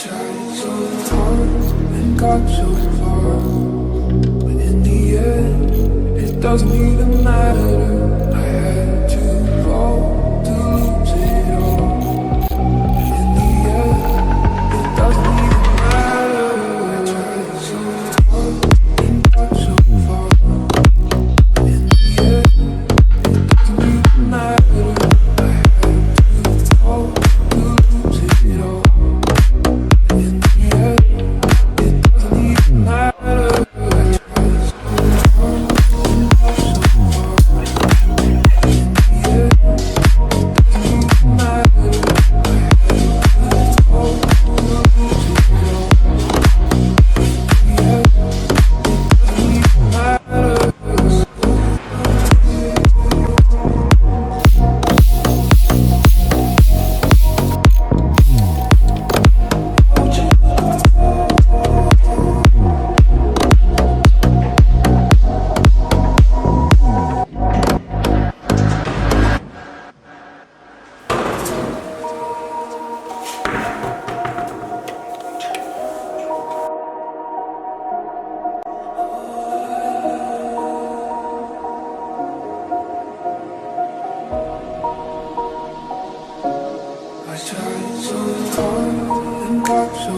tried so hard and got so far, but in the end, it doesn't even matter. I had to fall to lose it all. In the end, it doesn't even matter. I tried so hard and got so far, but in the end, it doesn't even matter. I had to fall to lose it all. In the end, it doesn't even matter. I tried so hard and got so far. In the end, it doesn't even matter. I had to fall to lose it all. In the end, it doesn't even matter. I tried so hard and got so